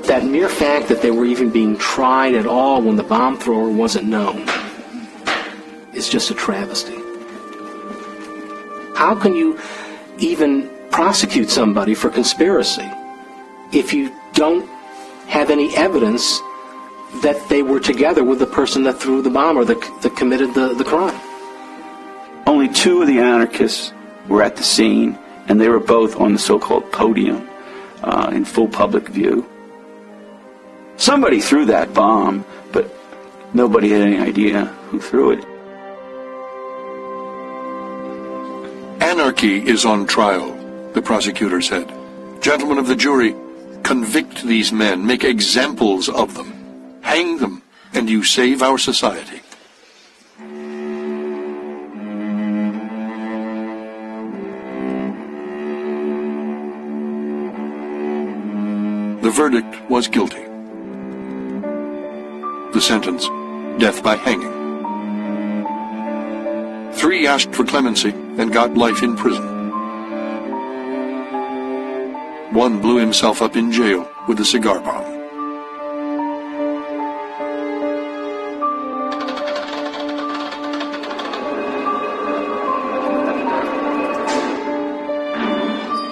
that mere fact that they were even being tried at all when the bomb thrower wasn't known is just a travesty. How can you even prosecute somebody for conspiracy if you don't have any evidence that they were together with the person that threw the bomb or that committed the crime? Only two of the anarchists were at the scene, and they were both on the so-called podium in full public view. Somebody threw that bomb, but nobody had any idea who threw it. Anarchy is on trial, the prosecutor said. Gentlemen of the jury, convict these men, make examples of them, hang them, and you save our society. The verdict was guilty. The sentence, death by hanging. 3 asked for clemency and got life in prison. 1 blew himself up in jail with a cigar bomb.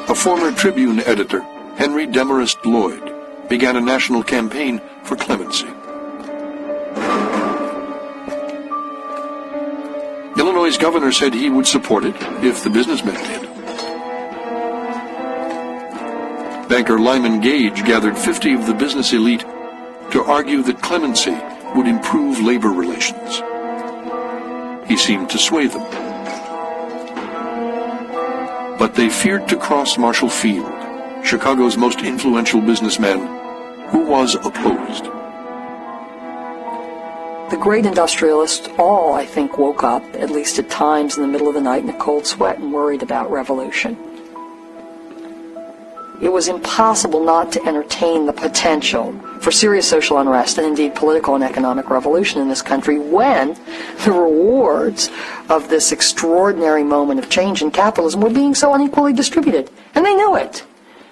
A former Tribune editor, Henry Demarest Lloyd, began a national campaign for clemency. Illinois' governor said he would support it if the businessmen did. Banker Lyman Gage gathered 50 of the business elite to argue that clemency would improve labor relations. He seemed to sway them. But they feared to cross Marshall Field, Chicago's most influential businessman, who was opposed. The great industrialists all, I think, woke up, at least at times in the middle of the night, in a cold sweat and worried about revolution. It was impossible not to entertain the potential for serious social unrest and indeed political and economic revolution in this country when the rewards of this extraordinary moment of change in capitalism were being so unequally distributed. And they knew it.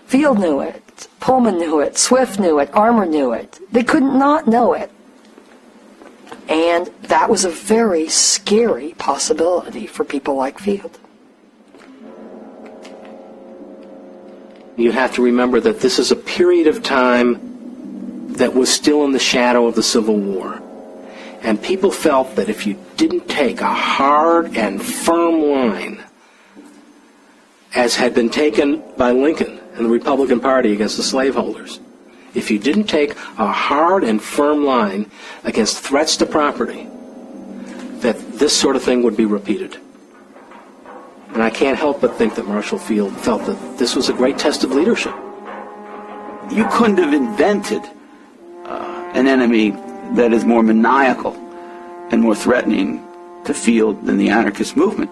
Field knew it. Pullman knew it. Swift knew it. Armour knew it. They couldn't not know it. And that was a very scary possibility for people like Field. You have to remember that this is a period of time that was still in the shadow of the Civil War. And people felt that if you didn't take a hard and firm line, as had been taken by Lincoln and the Republican Party against the slaveholders, if you didn't take a hard and firm line against threats to property, that this sort of thing would be repeated. And I can't help but think that Marshall Field felt that this was a great test of leadership. You couldn't have invented an enemy that is more maniacal and more threatening to Field than the anarchist movement.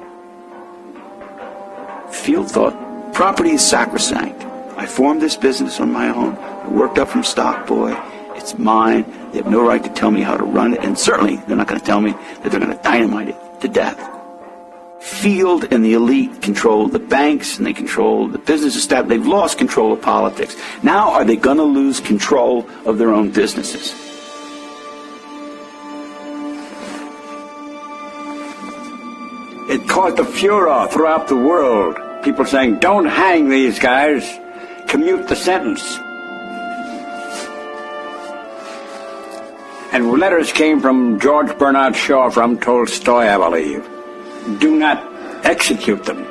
Field thought, property is sacrosanct. I formed this business on my own. I worked up from stock boy. It's mine. They have no right to tell me how to run it, and certainly they're not going to tell me that they're going to dynamite it to death. Field and the elite control the banks, and they control the business establishment. They've lost control of politics. Now are they going to lose control of their own businesses? It caused a furor throughout the world. People saying, don't hang these guys. Commute the sentence. And letters came from George Bernard Shaw from Tolstoy, I believe. Do not execute them.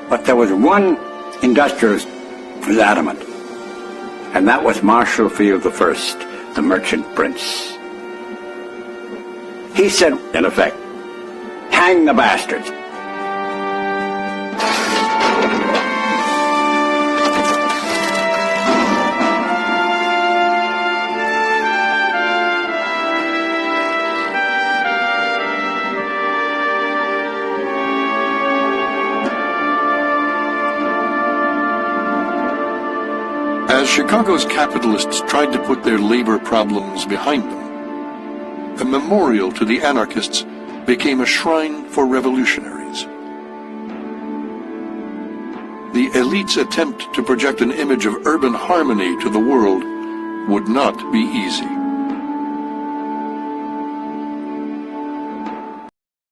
But there was one industrialist who was adamant, and that was Marshall Field I, the merchant prince. He said, in effect, hang the bastards. As Chicago's capitalists tried to put their labor problems behind them, a memorial to the anarchists became a shrine for revolutionaries. the elite's attempt to project an image of urban harmony to the world would not be easy.